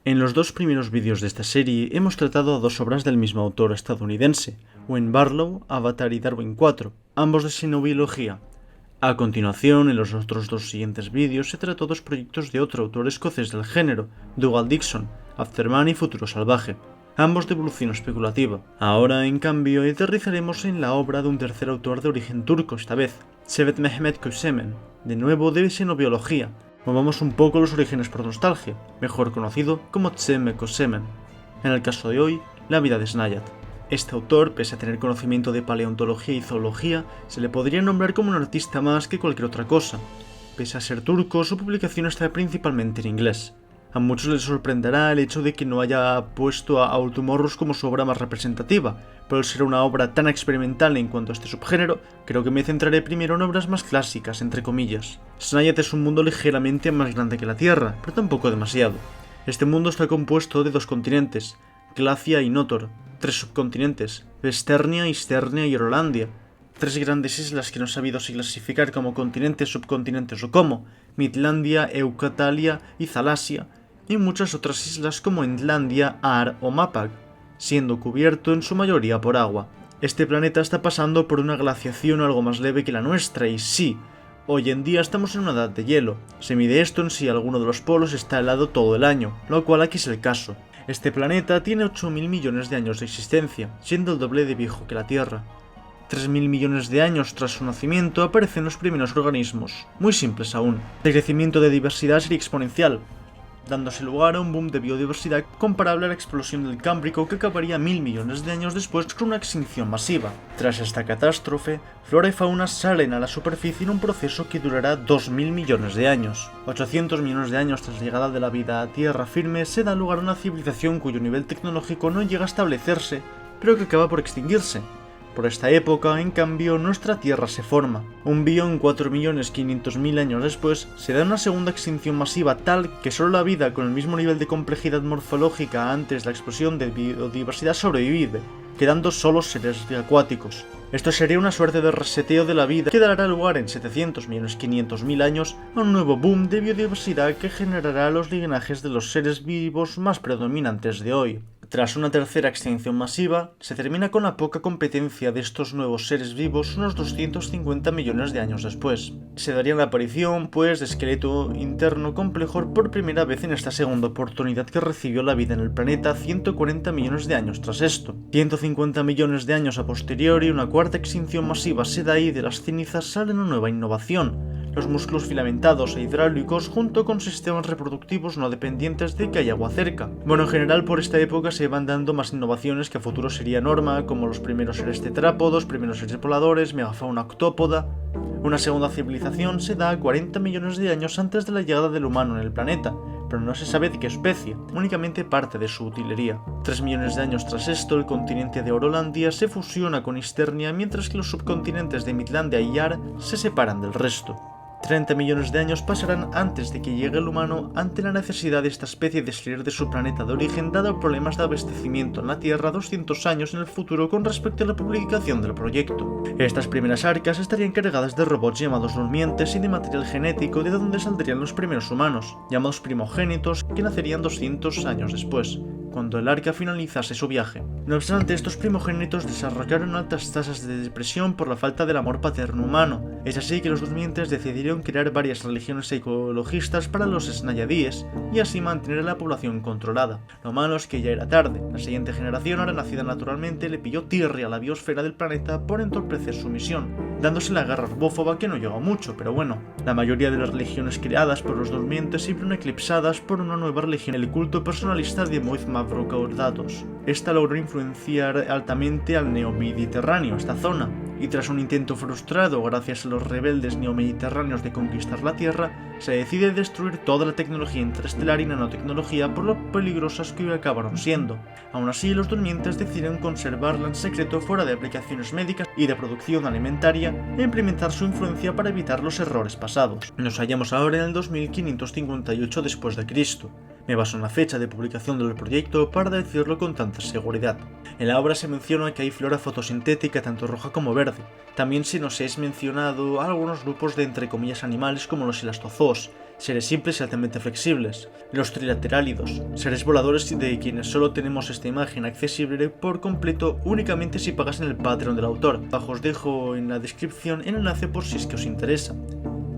En los dos primeros vídeos de esta serie hemos tratado a dos obras del mismo autor estadounidense, Wayne Barlow, Avatar y Darwin 4, ambos de xenobiología. A continuación, en los otros dos siguientes vídeos se trató dos proyectos de otro autor escocés del género, Dougal Dixon, Afterman y Futuro Salvaje, ambos de evolución especulativa. Ahora, en cambio, aterrizaremos en la obra de un tercer autor de origen turco esta vez, Cevdet Mehmet Kösemen, de nuevo de xenobiología. Movamos un poco los orígenes por nostalgia, mejor conocido como Cem Kösemen. En el caso de hoy, la vida de Snayat. Este autor, pese a tener conocimiento de paleontología y zoología, se le podría nombrar como un artista más que cualquier otra cosa. Pese a ser turco, su publicación está principalmente en inglés. A muchos les sorprenderá el hecho de que no haya puesto a All Tomorrows como su obra más representativa, pero al ser una obra tan experimental en cuanto a este subgénero, creo que me centraré primero en obras más clásicas, entre comillas. Snayat es un mundo ligeramente más grande que la Tierra, pero tampoco demasiado. Este mundo está compuesto de dos continentes, Glacia y Notor, tres subcontinentes, Vesternia, Isternia y Eurolandia, tres grandes islas que no he sabido si clasificar como continentes, subcontinentes o cómo, Midlandia, Eukatalia y Thalasia, y muchas otras islas como Endlandia, Ar o Mapag, siendo cubierto en su mayoría por agua. Este planeta está pasando por una glaciación algo más leve que la nuestra y sí, hoy en día estamos en una edad de hielo. Se mide esto en si alguno de los polos está helado todo el año, lo cual aquí es el caso. Este planeta tiene 8.000 millones de años de existencia, siendo el doble de viejo que la Tierra. 3.000 millones de años tras su nacimiento aparecen los primeros organismos, muy simples aún. El crecimiento de diversidad sería exponencial, dándose lugar a un boom de biodiversidad comparable a la explosión del Cámbrico que acabaría 1.000 millones de años después con una extinción masiva. Tras esta catástrofe, flora y fauna salen a la superficie en un proceso que durará 2.000 millones de años. 800 millones de años tras la llegada de la vida a tierra firme se da lugar a una civilización cuyo nivel tecnológico no llega a establecerse, pero que acaba por extinguirse. Por esta época, en cambio, nuestra Tierra se forma. Un billón 4.500.000 años después, se da una segunda extinción masiva tal que solo la vida con el mismo nivel de complejidad morfológica antes de la explosión de biodiversidad sobrevive, quedando solo seres acuáticos. Esto sería una suerte de reseteo de la vida que dará lugar en 700.500.000 años a un nuevo boom de biodiversidad que generará los linajes de los seres vivos más predominantes de hoy. Tras una tercera extinción masiva, se termina con la poca competencia de estos nuevos seres vivos unos 250 millones de años después. Se daría la aparición, pues, de esqueleto interno complejo por primera vez en esta segunda oportunidad que recibió la vida en el planeta 140 millones de años tras esto. 150 millones de años a posteriori, una cuarta extinción masiva se da y de las cenizas sale una nueva innovación. Los músculos filamentados e hidráulicos junto con sistemas reproductivos no dependientes de que haya agua cerca. Bueno, en general por esta época se van dando más innovaciones que a futuro sería norma, como los primeros seres tetrápodos, primeros seres voladores, megafauna octópoda. Una segunda civilización se da 40 millones de años antes de la llegada del humano en el planeta, pero no se sabe de qué especie, únicamente parte de su utilería. 3 millones de años tras esto, el continente de Eurolandia se fusiona con Isternia, mientras que los subcontinentes de Midlandia y Ar se separan del resto. 30 millones de años pasarán antes de que llegue el humano ante la necesidad de esta especie de salir de su planeta de origen dado problemas de abastecimiento en la Tierra 200 años en el futuro con respecto a la publicación del proyecto. Estas primeras arcas estarían cargadas de robots llamados durmientes y de material genético de donde saldrían los primeros humanos, llamados primogénitos, que nacerían 200 años después, cuando el arca finalizase su viaje. No obstante, estos primogénitos desarrollaron altas tasas de depresión por la falta del amor paterno humano. Es así que los durmientes decidieron crear varias religiones ecologistas para los snayadíes y así mantener a la población controlada. Lo malo es que ya era tarde. La siguiente generación, ahora nacida naturalmente, le pilló tierra a la biosfera del planeta por entorpecer su misión, dándose la guerra arbófoba que no llegó mucho, pero bueno. La mayoría de las religiones creadas por los durmientes se vieron eclipsadas por una nueva religión, el culto personalista de Moiz Mavrocordatos. Esta logró influenciar altamente al neomediterráneo, esta zona, y tras un intento frustrado gracias a los rebeldes neomediterráneos de conquistar la Tierra, se decide destruir toda la tecnología interestelar y nanotecnología por lo peligrosas que acabaron siendo. Aún así, los durmientes deciden conservarla en secreto fuera de aplicaciones médicas y de producción alimentaria e implementar su influencia para evitar los errores pasados. Nos hallamos ahora en el 2558 después de Cristo. Me baso en la fecha de publicación del proyecto para decirlo con tanta seguridad. En la obra se menciona que hay flora fotosintética tanto roja como verde. También se nos es mencionado algunos grupos de entre comillas animales como los elastozoos, seres simples y altamente flexibles. Los trilaterálidos, seres voladores de quienes solo tenemos esta imagen accesible por completo únicamente si pagas en el Patreon del autor. Abajo os dejo en la descripción el enlace por si es que os interesa.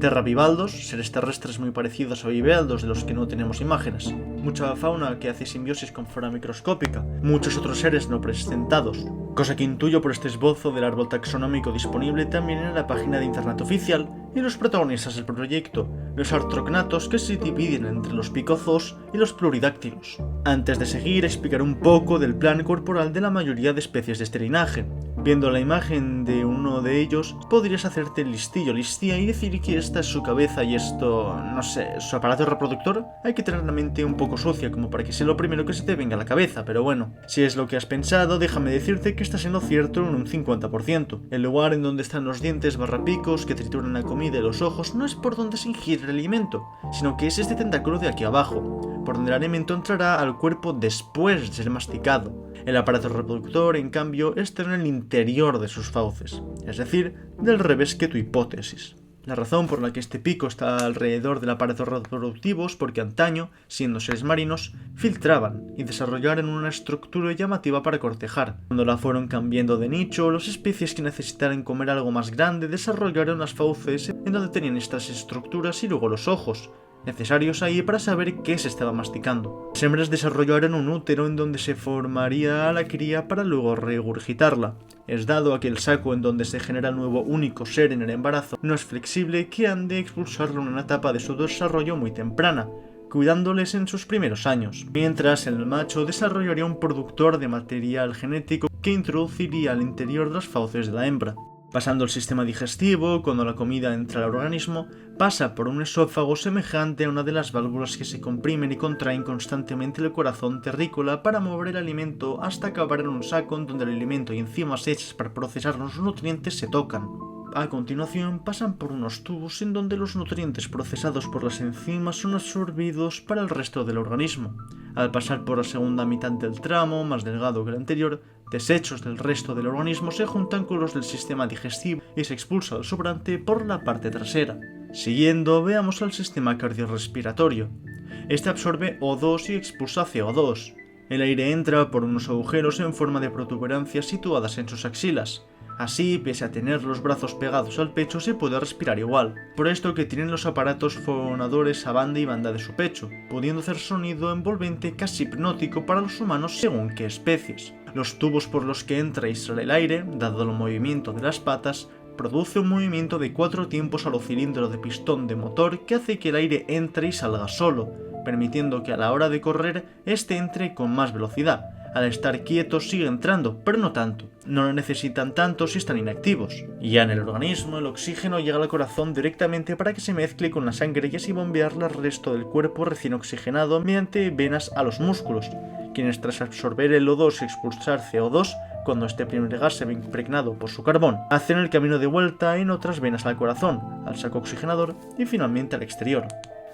Terravivaldos, seres terrestres muy parecidos a bivaldos de los que no tenemos imágenes. Mucha fauna que hace simbiosis con flora microscópica. Muchos otros seres no presentados. Cosa que intuyo por este esbozo del árbol taxonómico disponible también en la página de internet oficial. Y los protagonistas del proyecto, los artrognatos, que se dividen entre los picozoos y los pluridáctilos. Antes de seguir, explicaré un poco del plan corporal de la mayoría de especies de este linaje. Viendo la imagen de uno de ellos, podrías hacerte el listía y decir que esta es su cabeza y esto, no sé, su aparato reproductor. Hay que tener la mente un poco sucia como para que sea lo primero que se te venga a la cabeza, pero bueno. Si es lo que has pensado, déjame decirte que estás en lo cierto en un 50%. El lugar en donde están los dientes barrapicos que trituran la comida y los ojos no es por donde se ingiere el alimento, sino que es este tentáculo de aquí abajo, por donde el alimento entrará al cuerpo después de ser masticado. El aparato reproductor, en cambio, está en el interior de sus fauces, es decir, del revés que tu hipótesis. La razón por la que este pico está alrededor del aparato reproductivo es porque antaño, siendo seres marinos, filtraban y desarrollaron una estructura llamativa para cortejar. Cuando la fueron cambiando de nicho, las especies que necesitaran comer algo más grande desarrollaron las fauces en donde tenían estas estructuras y luego los ojos, necesarios ahí para saber qué se estaba masticando. Las hembras desarrollaron un útero en donde se formaría a la cría para luego regurgitarla. Es dado a que el saco en donde se genera el nuevo único ser en el embarazo no es flexible que han de expulsarlo en una etapa de su desarrollo muy temprana, cuidándoles en sus primeros años, mientras el macho desarrollaría un productor de material genético que introduciría al interior de las fauces de la hembra. Pasando el sistema digestivo, cuando la comida entra al organismo, pasa por un esófago semejante a una de las válvulas que se comprimen y contraen constantemente el corazón terrícola para mover el alimento hasta acabar en un saco en donde el alimento y enzimas hechas para procesar los nutrientes se tocan. A continuación pasan por unos tubos en donde los nutrientes procesados por las enzimas son absorbidos para el resto del organismo. Al pasar por la segunda mitad del tramo, más delgado que el anterior, desechos del resto del organismo se juntan con los del sistema digestivo y se expulsa el sobrante por la parte trasera. Siguiendo, veamos al sistema cardiorrespiratorio. Este absorbe O2 y expulsa CO2. El aire entra por unos agujeros en forma de protuberancias situadas en sus axilas. Así, pese a tener los brazos pegados al pecho, se puede respirar igual, por esto que tienen los aparatos fonadores a banda y banda de su pecho, pudiendo hacer sonido envolvente casi hipnótico para los humanos según qué especies. Los tubos por los que entra y sale el aire, dado el movimiento de las patas, produce un movimiento de 4 tiempos a lo cilindro de pistón de motor que hace que el aire entre y salga solo, permitiendo que a la hora de correr este entre con más velocidad. Al estar quietos sigue entrando, pero no tanto. No lo necesitan tanto si están inactivos. Y ya en el organismo, el oxígeno llega al corazón directamente para que se mezcle con la sangre y así bombearla al resto del cuerpo recién oxigenado mediante venas a los músculos, quienes tras absorber el O2 y expulsar CO2, cuando este primer gas se ve impregnado por su carbón, hacen el camino de vuelta en otras venas al corazón, al saco oxigenador y finalmente al exterior.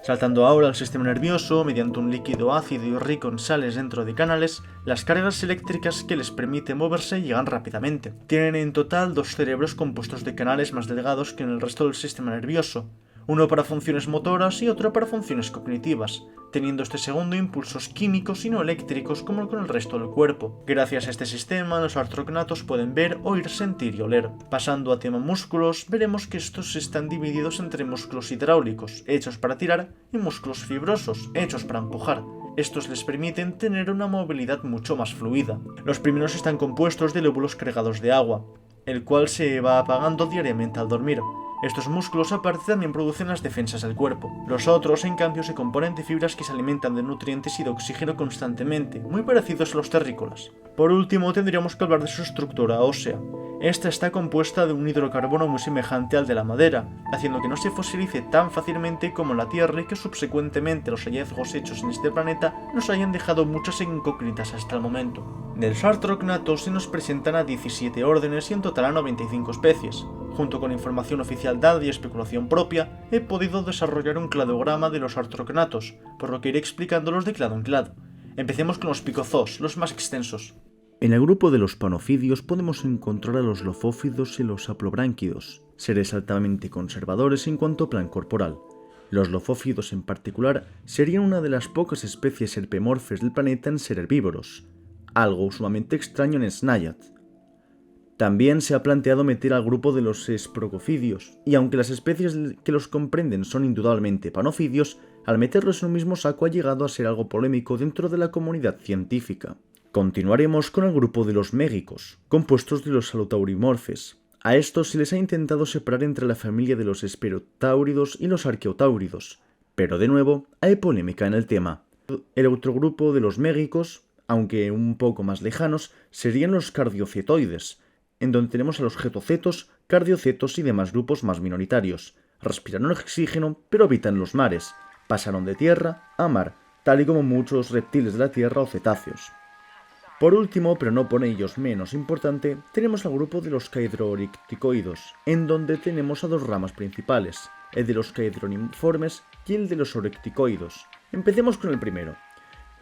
Saltando ahora al sistema nervioso, mediante un líquido ácido y rico en sales dentro de canales, las cargas eléctricas que les permiten moverse llegan rápidamente. Tienen en total 2 cerebros compuestos de canales más delgados que en el resto del sistema nervioso, uno para funciones motoras y otro para funciones cognitivas, teniendo este segundo impulsos químicos y no eléctricos como con el resto del cuerpo. Gracias a este sistema, los artrognatos pueden ver, oír, sentir y oler. Pasando a tema músculos, veremos que estos están divididos entre músculos hidráulicos, hechos para tirar, y músculos fibrosos, hechos para empujar. Estos les permiten tener una movilidad mucho más fluida. Los primeros están compuestos de lóbulos cargados de agua, el cual se va apagando diariamente al dormir. Estos músculos aparte también producen las defensas del cuerpo. Los otros, en cambio, se componen de fibras que se alimentan de nutrientes y de oxígeno constantemente, muy parecidos a los terrícolas. Por último, tendríamos que hablar de su estructura ósea. Esta está compuesta de un hidrocarbono muy semejante al de la madera, haciendo que no se fosilice tan fácilmente como la Tierra y que subsecuentemente los hallazgos hechos en este planeta nos hayan dejado muchas incógnitas hasta el momento. Del artrognatos se nos presentan a 17 órdenes y en total a 95 especies. Junto con información oficial dada y especulación propia, he podido desarrollar un cladograma de los artrognatos, por lo que iré explicándolos de clado en clado. Empecemos con los picozoos, los más extensos. En el grupo de los panofídeos podemos encontrar a los lofófidos y los haplobránquidos, seres altamente conservadores en cuanto a plan corporal. Los lofófidos en particular serían una de las pocas especies herpemorfes del planeta en ser herbívoros, algo sumamente extraño en Snayat. También se ha planteado meter al grupo de los esprogofidios, y aunque las especies que los comprenden son indudablemente panofidios, al meterlos en un mismo saco ha llegado a ser algo polémico dentro de la comunidad científica. Continuaremos con el grupo de los mégicos, compuestos de los alotaurimorfes. A estos se les ha intentado separar entre la familia de los esperotáuridos y los arqueotáuridos, pero de nuevo hay polémica en el tema. El otro grupo de los mégicos, aunque un poco más lejanos, serían los cardiocetoides, en donde tenemos a los getocetos, cardiocetos y demás grupos más minoritarios. Respiran oxígeno, pero habitan los mares. Pasaron de tierra a mar, tal y como muchos reptiles de la tierra o cetáceos. Por último, pero no por ellos menos importante, tenemos al grupo de los caedrooricticoidos, en donde tenemos a dos ramas principales, el de los caedroniformes y el de los oricticoidos. Empecemos con el primero.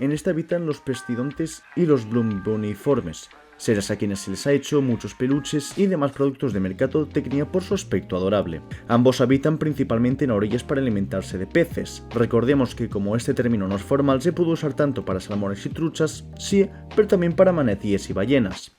En este habitan los pestidontes y los blumboniformes, seres a quienes se les ha hecho muchos peluches y demás productos de mercadotecnia por su aspecto adorable. Ambos habitan principalmente en orillas para alimentarse de peces. Recordemos que como este término no es formal, se puede usar tanto para salmones y truchas, sí, pero también para manatíes y ballenas.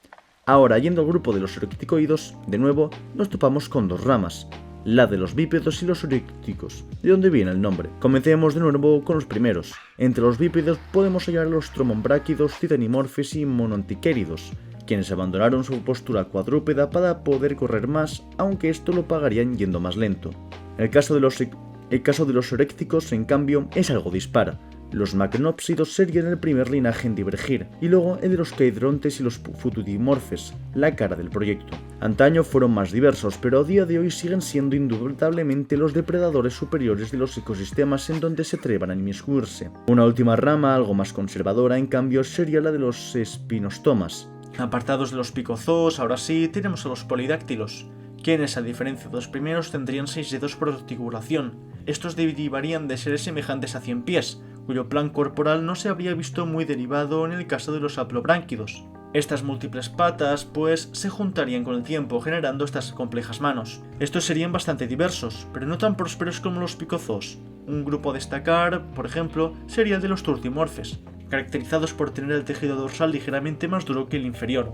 Ahora, yendo al grupo de los oricticoidos, de nuevo, nos topamos con dos ramas, la de los bípedos y los orícticos, de donde viene el nombre. Comencemos de nuevo con los primeros. Entre los bípedos podemos hallar a los trombráquidos, titanimorfes y monontiquéridos, quienes abandonaron su postura cuadrúpeda para poder correr más, aunque esto lo pagarían yendo más lento. El caso de los orécticos, en cambio, es algo dispar. Los macnópsidos serían el primer linaje en divergir, y luego el de los caedrontes y los futudimorfes, la cara del proyecto. Antaño fueron más diversos, pero a día de hoy siguen siendo indudablemente los depredadores superiores de los ecosistemas en donde se atrevan a inmiscuirse. Una última rama, algo más conservadora, en cambio, sería la de los espinostomas. Apartados de los picozoos, ahora sí, tenemos a los polidáctilos, quienes a diferencia de los primeros tendrían 6 dedos por articulación. Estos derivarían de seres semejantes a 100 pies, cuyo plan corporal no se habría visto muy derivado en el caso de los haplobránquidos. Estas múltiples patas, pues, se juntarían con el tiempo, generando estas complejas manos. Estos serían bastante diversos, pero no tan prósperos como los picozoos. Un grupo a destacar, por ejemplo, sería el de los turtimorfes, caracterizados por tener el tejido dorsal ligeramente más duro que el inferior.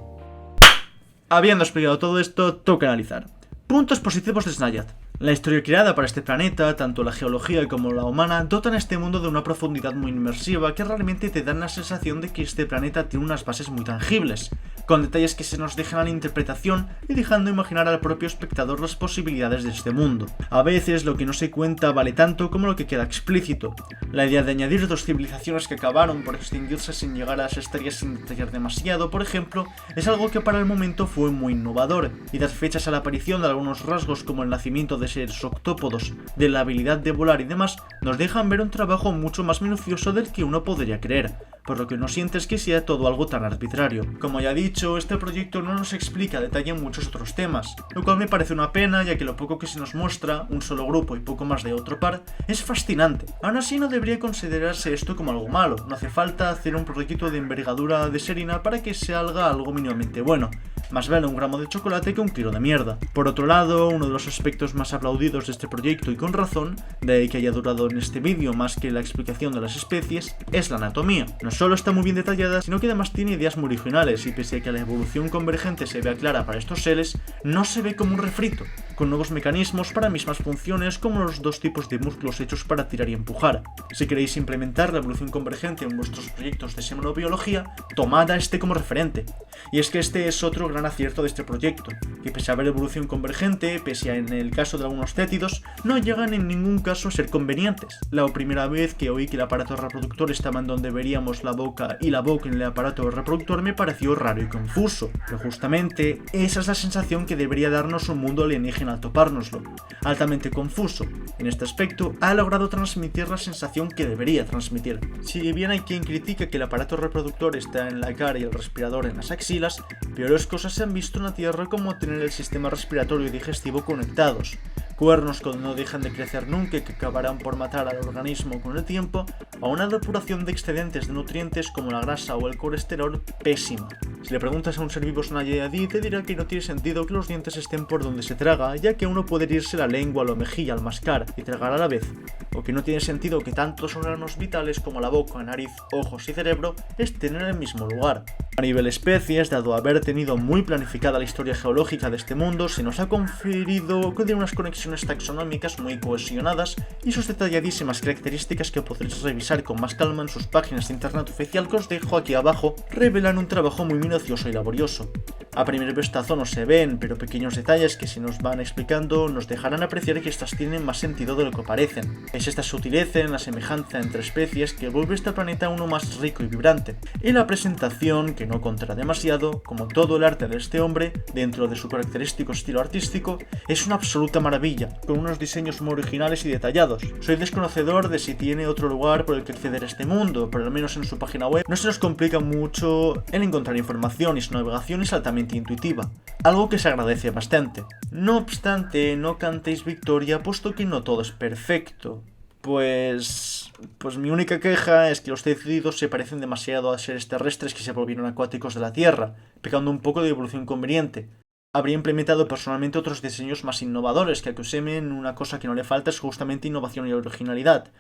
Habiendo explicado todo esto, toca analizar. Puntos positivos de Snayat. La historia creada para este planeta, tanto la geología como la humana, dotan a este mundo de una profundidad muy inmersiva que realmente te dan la sensación de que este planeta tiene unas bases muy tangibles, con detalles que se nos dejan a la interpretación y dejando imaginar al propio espectador las posibilidades de este mundo. A veces lo que no se cuenta vale tanto como lo que queda explícito. La idea de añadir dos civilizaciones que acabaron por extinguirse sin llegar a las estrellas sin detallar demasiado, por ejemplo, es algo que para el momento fue muy innovador, y dar fechas a la aparición de algunos rasgos como el nacimiento de seres octópodos, de la habilidad de volar y demás, nos dejan ver un trabajo mucho más minucioso del que uno podría creer, por lo que no sientes que sea todo algo tan arbitrario. Como ya he dicho, este proyecto no nos explica a detalle muchos otros temas, lo cual me parece una pena, ya que lo poco que se nos muestra, un solo grupo y poco más de otro par, es fascinante. Aún así no debería considerarse esto como algo malo, no hace falta hacer un proyecto de envergadura de Serina para que se haga algo mínimamente bueno. Más vale un gramo de chocolate que un kilo de mierda. Por otro lado, uno de los aspectos más aplaudidos de este proyecto, y con razón, de que haya durado en este vídeo más que la explicación de las especies, es la anatomía. No solo está muy bien detallada, sino que además tiene ideas muy originales, y pese a que la evolución convergente se vea clara para estos seres, no se ve como un refrito, con nuevos mecanismos para mismas funciones como los dos tipos de músculos hechos para tirar y empujar. Si queréis implementar la evolución convergente en vuestros proyectos de semenobiología, tomad a este como referente. Y es que este es otro gran acierto de este proyecto, que pese a ver evolución convergente, pese a en el caso de algunos cétidos, no llegan en ningún caso a ser convenientes. La primera vez que oí que el aparato reproductor estaba en donde veríamos la boca y la boca en el aparato reproductor me pareció raro y confuso, pero justamente esa es la sensación que debería darnos un mundo alienígena al topárnoslo, altamente confuso. En este aspecto ha logrado transmitir la sensación que debería transmitir. Si bien hay quien critica que el aparato reproductor está en la cara y el respirador en las axilas, peores cosas se han visto en la Tierra como tener el sistema respiratorio y digestivo conectados. cuernos que no dejan de crecer nunca y que acabarán por matar al organismo con el tiempo, a una depuración de excedentes de nutrientes como la grasa o el colesterol pésima. Si le preguntas a un ser vivo Snayadi, te dirá que no tiene sentido que los dientes estén por donde se traga, ya que uno puede herirse la lengua o la mejilla al mascar y tragar a la vez, o que no tiene sentido que tantos órganos vitales como la boca, nariz, ojos y cerebro estén en el mismo lugar. A nivel especies, dado haber tenido muy planificada la historia geológica de este mundo, se nos ha conferido de unas conexiones taxonómicas muy cohesionadas y sus detalladísimas características que podréis revisar con más calma en sus páginas de internet oficial que os dejo aquí abajo, revelan un trabajo muy minucioso y laborioso. A primer vistazo no se ven, pero pequeños detalles que se nos van explicando nos dejarán apreciar que estas tienen más sentido de lo que parecen. Es esta sutileza en la semejanza entre especies que vuelve este planeta uno más rico y vibrante. Y la presentación, que no contará demasiado, como todo el arte de este hombre, dentro de su característico estilo artístico, es una absoluta maravilla, con unos diseños muy originales y detallados. Soy desconocedor de si tiene otro lugar por el que acceder a este mundo, pero al menos en su página web no se nos complica mucho el encontrar información y su navegación es altamente intuitiva, algo que se agradece bastante. No obstante, no cantéis victoria puesto que no todo es perfecto. Pues mi única queja es que los tejidos se parecen demasiado a seres terrestres que se volvieron acuáticos de la Tierra, pecando un poco de evolución conveniente. Habría implementado personalmente otros diseños más innovadores, que acusemen una cosa que no le falta es justamente innovación y originalidad.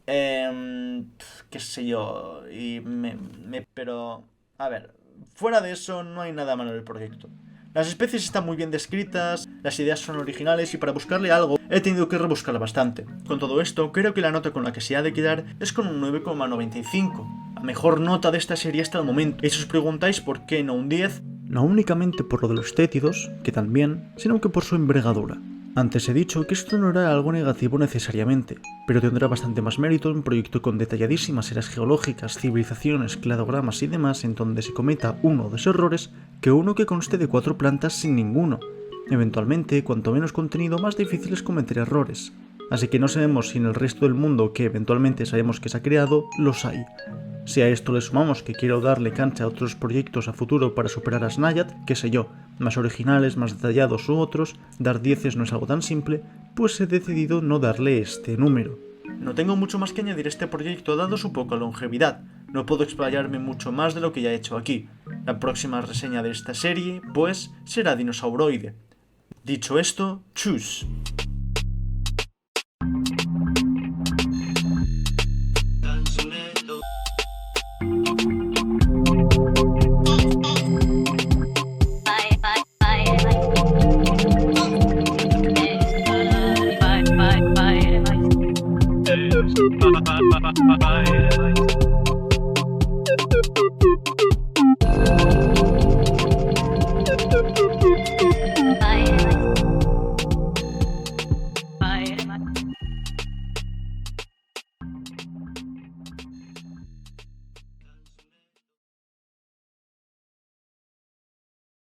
Qué sé yo, pero... A ver, fuera de eso no hay nada malo en el proyecto. Las especies están muy bien descritas, las ideas son originales y para buscarle algo he tenido que rebuscar bastante. Con todo esto, creo que la nota con la que se ha de quedar es con un 9,95. La mejor nota de esta serie hasta el momento. Y si os preguntáis por qué no un 10, no únicamente por lo de los tétidos, que también, sino que por su envergadura. Antes he dicho que esto no era algo negativo necesariamente, pero tendrá bastante más mérito un proyecto con detalladísimas eras geológicas, civilizaciones, cladogramas y demás en donde se cometa uno de esos errores que uno que conste de 4 plantas sin ninguno. Eventualmente, cuanto menos contenido, más difícil es cometer errores. Así que no sabemos si en el resto del mundo que eventualmente sabemos que se ha creado, los hay. Si a esto le sumamos que quiero darle cancha a otros proyectos a futuro para superar a Snayat, qué sé yo, más originales, más detallados u otros, dar 10 no es algo tan simple, pues he decidido no darle este número. No tengo mucho más que añadir a este proyecto dado su poca longevidad, no puedo explayarme mucho más de lo que ya he hecho aquí. La próxima reseña de esta serie, pues, será Dinosauroide. Dicho esto, ¡chus!